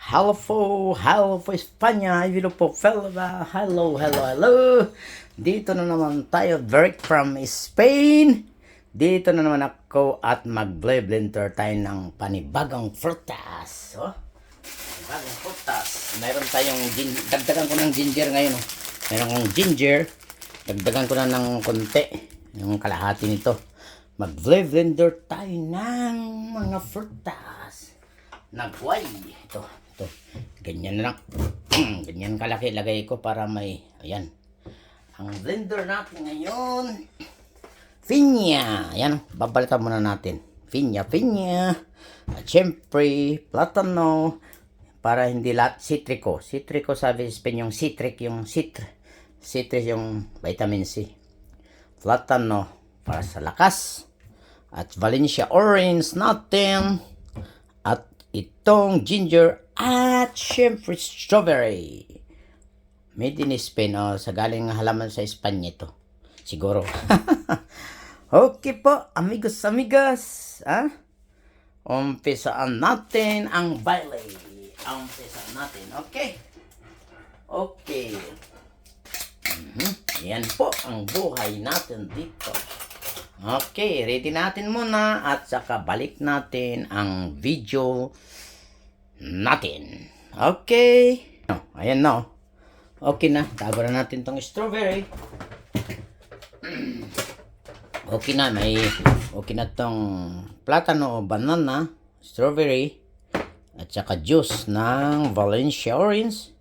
Hello po, hello po Espanya, hello po fella, hello, hello, hello. Dito na naman tayo, direct from Spain. Dito na naman ako at mag-blender tayo ng panibagong frutas. Oh, panibagong frutas. Meron tayong, dagdagan ko ng ginger ngayon. Oh. Meron kong ginger, dagdagan ko na ng konti, yung kalahati nito. Mag-blender tayo ng mga frutas. Nagway. Ito. Ganyan na lang. Ganyan kalaki lagay ko para may, ayan. Ang blender natin ngayon, pinya. Ayan, babalitan muna natin. Pinya. At syempre, platano. Para hindi lahat, citrico. Citrico sabi sa Spain yung citric, yung citrus yung vitamin C. Platano para sa lakas. At Valencia orange natin. At itong ginger at syempre strawberry. Made in Spain. Oh, sa galing halaman sa Espanya ito. Siguro. Okay po, amigos. Ah? Umpisaan natin ang baile. Umpisaan natin. Okay. Yan po ang buhay natin dito. Okay, ready natin muna at saka balik natin ang video natin. Okay. Ayan na. Okay na. Tago na natin tong strawberry. Okay na. Okay na tong platano o banana, strawberry, at saka juice ng Valencia orange.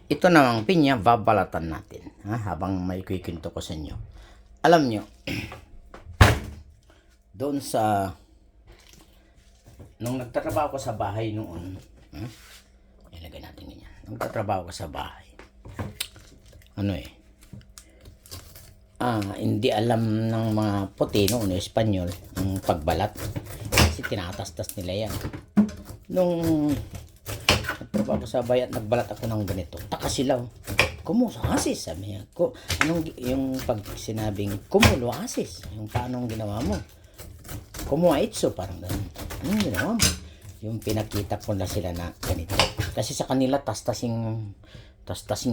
Ito namang pinya, babalatan natin. Habang may kukwento ko sa inyo. Alam nyo, doon sa nung nagtatrabaho ko sa bahay noon, ilagay natin ganyan. Nung nagtatrabaho ko sa bahay, hindi alam ng mga puti noon, Espanyol, ang pagbalat. Kasi tinatastas nila yan. Nung nagtrabaho ko sa bahay at nagbalat ako ng ganito, taka sila. Kumulo asis, sabi niya. Yung pag sinabing kumulo asis, yung paanong ginawa mo? Kumuaitso, parang ganun. Anong ginawa mo? Yung pinakita ko na sila na ganito. Kasi sa kanila, tastasing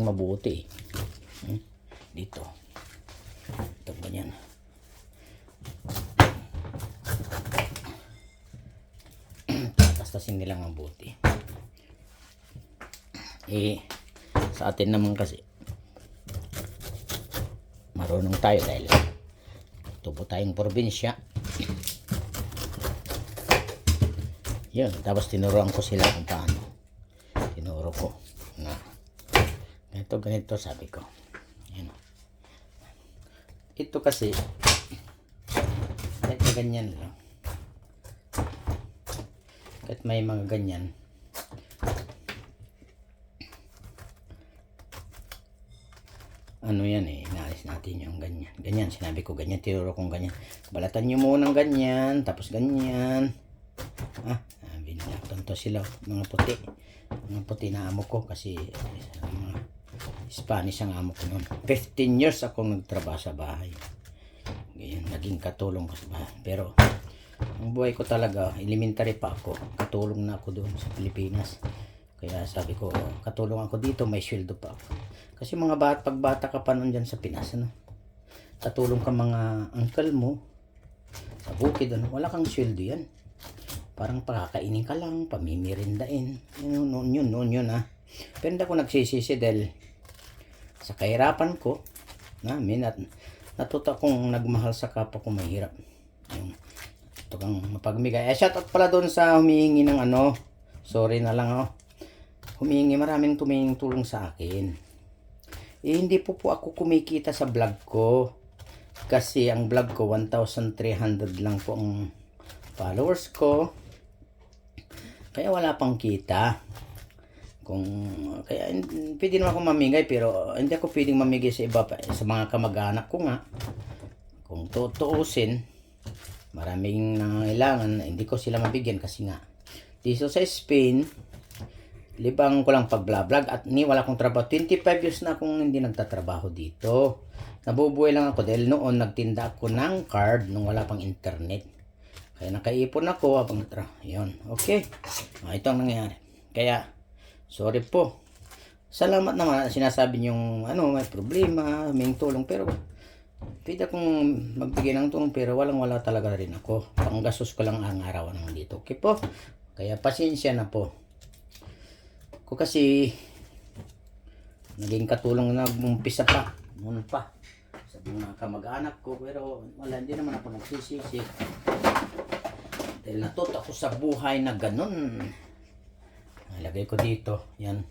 mabuti. Dito. Ito, ganyan. Tastasing nilang mabuti. Sa atin naman kasi, marunong tayo dahil tubo tayong probinsya. Yun, tapos tinuruan ko sila kung paano. Tinuro ko na ganito sabi ko. Yan. Ito kasi kahit ganyan lang, kahit may mga ganyan, yan inaalis natin yung ganyan, sinabi ko ganyan, tinuro kong ganyan, balatan nyo muna ng ganyan, tapos ganyan. Tonto sila, mga puti na amo ko kasi mga Spanish ang amo ko noon. 15 years akong nagtrabaho sa bahay. Ganyan, naging katulong ko sa bahay. Pero ang buhay ko talaga, elementary pa ako, katulong na ako doon sa Pilipinas. Kaya sabi ko, katulong ako dito, may sweldo pa ako. Kasi pagbata ka pa noon dyan sa Pinas, katulong ka mga uncle mo sa bukid, wala kang sweldo yan. Parang pakakainin ka lang, pamimirindain. Noon yun. Pero hindi ako nagsisisi dahil sa kahirapan ko, natuto akong nagmahal sa kapwa ko mahirap. Ito kang mapagmigay. Shout out pala doon sa humihingi ng sorry na lang maraming tumingin tulong sa akin. Hindi po ako kumikita sa vlog ko. Kasi ang vlog ko, 1,300 lang po ang followers ko. Kaya wala pang kita. Kaya pwede naman ako mamigay, pero hindi ako pwedeng mamigay sa iba, sa mga kamag-anak ko nga. Kung tutuusin, maraming nangangailangan, hindi ko sila mabigyan kasi nga dito sa Spain, libang ko lang pag-vlog at wala akong trabaho. 25 years na akong hindi nagtatrabaho dito. Nabubuhay lang ako dahil noon nagtinda ako ng card nung wala pang internet. Kaya nakaipon ako habang yun. Okay. Ito ang nangyayari. Kaya Sorry po. Salamat naman sinasabi niyong may problema, may tulong, pero pwede akong magbigay ng tulong pero wala talaga rin ako. Panggastos ko lang ang araw ng dito. Okay po? Kaya pasensya na po. Ko kasi naging katulong na umpisa pa. Noon pa. Sa mga kamag-anak ko, pero hindi naman ako nagsisisi. Dahil natuto ako sa buhay na ganun. Ilagay ko dito. Yan.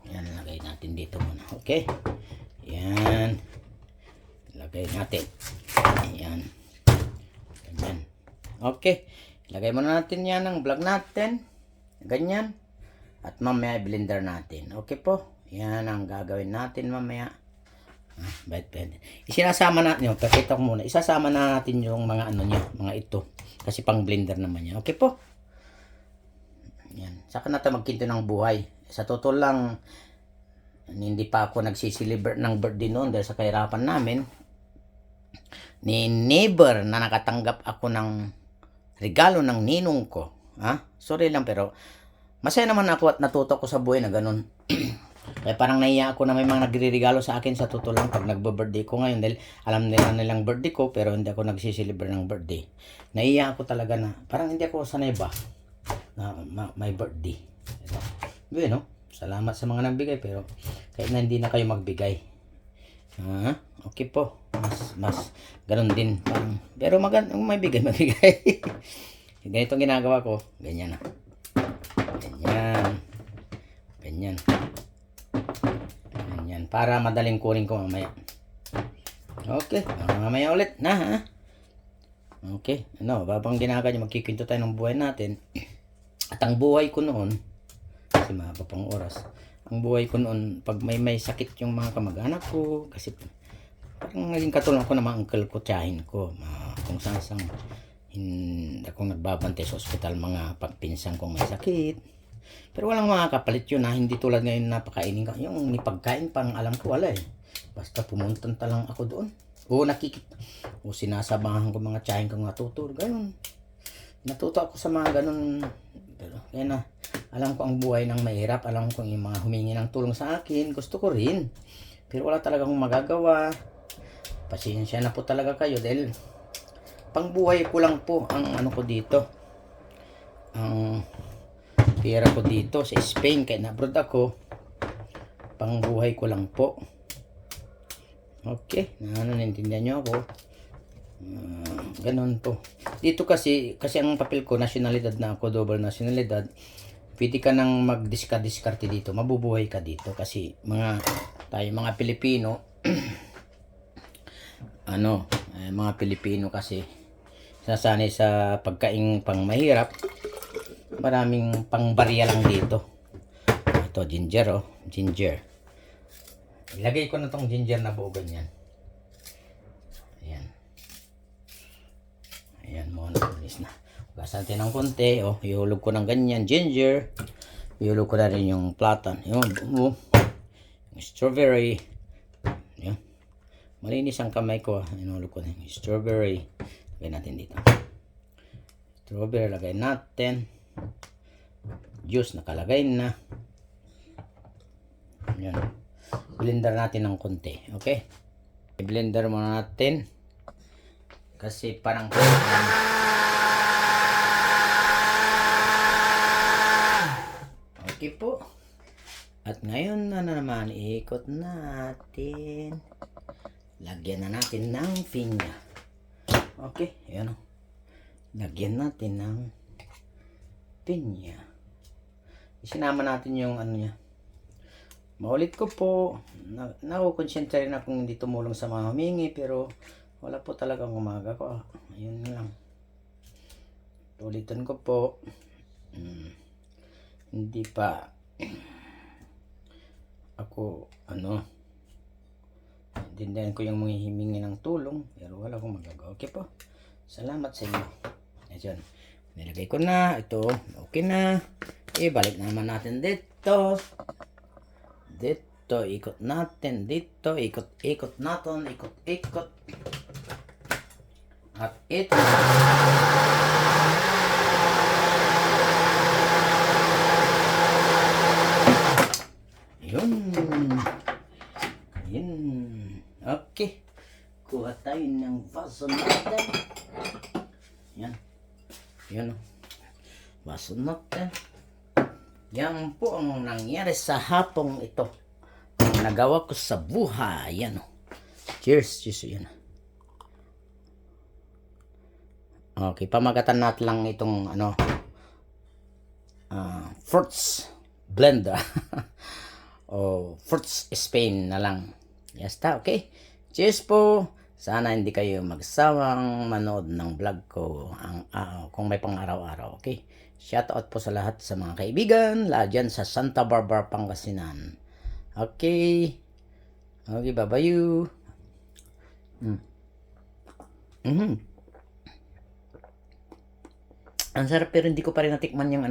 Yan, lagay natin dito muna. Okay? Yan. Lagay natin. Yan. Ganyan. Okay. Lagay muna natin yan ang vlog natin. Ganyan. At mamaya blender natin. Okay po? Yan ang gagawin natin mamaya. Isinasama natin yung, pakita ko muna. Isasama na natin yung mga mga ito. Kasi pang blender naman yan. Okay po? Yan. Saka natin magkinto ng buhay. Sa totoo lang, hindi pa ako nagsisiliber ng birthday noon dahil sa kahirapan namin. Ni neighbor na nakatanggap ako ng regalo ng ninong ko. Sorry lang pero masaya naman ako at natuto ko sa buhay na ganun. Kaya parang naiya ako na may mga nagre-regalo sa akin sa totoo lang pag nagbe-birthday ko ngayon dahil alam nila nilang birthday ko pero hindi ako nagsisiliber ng birthday. Naiya ako talaga na parang hindi ako sanay ba na may birthday. Bueno, salamat sa mga nagbigay pero kahit na hindi na kayo magbigay. Okay po. Mas ganun din. Pero may bigay. Ganito ang ginagawa ko. Ganyan na. Ganyan. Para madaling kunin ko mamaya. Okay. Mamaya ulit na Okay. Babang ginagawa nyo, magkikwento tayo ng buhay natin. At ang buhay ko noon, kasi mahaba pang oras, ang buhay ko noon, pag may sakit yung mga kamag-anak ko, kasi parang naging katulong ko ng mga uncle ko, tiyahin ko, kung saan akong nagbabantay sa ospital, mga pagpinsan kong may sakit. Pero walang mga kapalit yun hindi tulad ngayon na pakainin ka. Yung pagkain pang alam ko wala Basta pumunta lang ako doon. Sinasabahan ko mga tiyahin kong natuturo. Ganun. Natuto ako sa mga ganun. Pero kaya na, alam ko ang buhay ng mahirap. Alam ko yung mga humingi ng tulong sa akin. Gusto ko rin. Pero wala talaga akong magagawa. Pasensya na po talaga kayo dahil pangbuhay ko lang po ang ko dito. Ang pera ko dito sa Spain kaya na-abroad ako. Pangbuhay ko lang po. Okay, naintindihan nyo ako. Ganun po. Dito kasi ang papel ko, nasyonalidad na ako, double nasyonalidad. Pwede ka nang mag-diskarte dito. Mabubuhay ka dito kasi tayo mga Pilipino mga Pilipino kasi sasanay sa pagkain pang mahirap. Maraming pang barya lang dito. Ito ginger ginger. Ilagay ko na tong ginger na buo ganyan. Ayan mo na ulis na. Ugasan natin ng konti. Ihulog ko ng ganyan ginger. Ihulog ko na rin yung platan. Yung strawberry. Yan. Malinis ang kamay ko. Ihulog ko na yung strawberry. Lagay natin dito. Strawberry lagay natin. Juice nakalagay na. Yan. Blender natin ng konti. Okay? I-blender muna natin. Kasi parang okay po. At ngayon na naman iikot natin. Lagyan na natin ng pinya. Okay, ayan lagyan natin ng pinya. Isinama natin yung niya. Maulit ko po, nakukonsentra rin akong hindi tumulong sa mga humingi pero wala po talagang umaga ko. Ayun lang. Ulitin ko po. Hindi pa ako dindahan ko yung mga himingi ng tulong pero wala akong magagawa. Okay po. Salamat sa inyo. Ayan. Nilagay ko na. Ito. Okay na. Ibalik naman natin dito. Dito. Ikot natin. Dito. Ikot natin. Ikot. At ito. baso natin. Yan. Yan o. Baso natin. Yan po ang nangyari sa hapong ito. Ang nagawa ko sa buhay. Yan o. Cheers. Cheers. Yan. Okay, pamagatan natin lang itong fruits blender. O fruits Spain na lang. Yasta, okay. Cheers po. Sana hindi kayo magsawang manood ng vlog ko kung may pang araw-araw, okay? Shout out po sa lahat sa mga kaibigan lahat dyan sa Santa Barbara, Pangasinan. Okay. Okay, bye-bye. Ang sarap pero hindi ko pa rin natikman yung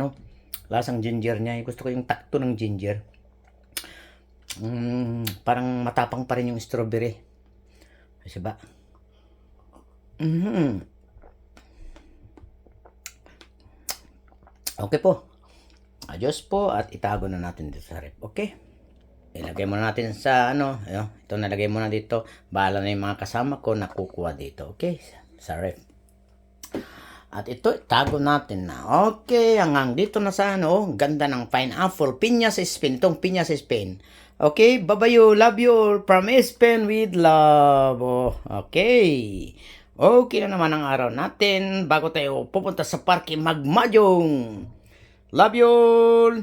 lasang ginger niya. Gusto ko yung takto ng ginger. Parang matapang pa rin yung strawberry. Kasi ba? Okay po. Adios po at itago na natin dito sa rep. Okay? Ilagay muna natin sa ito nalagay muna dito. Bahala na yung mga kasama ko na kukuha dito. Okay? Sa rep. At ito itago natin na. Okay, hanggang dito na sa ganda ng pineapple. Piña sa Spain. Itong piña sa Spain. Okay, bye-bye. Love you from Spain with love. Okay. Okay na naman ang araw natin bago tayo pupunta sa parke magmajong. Love you all.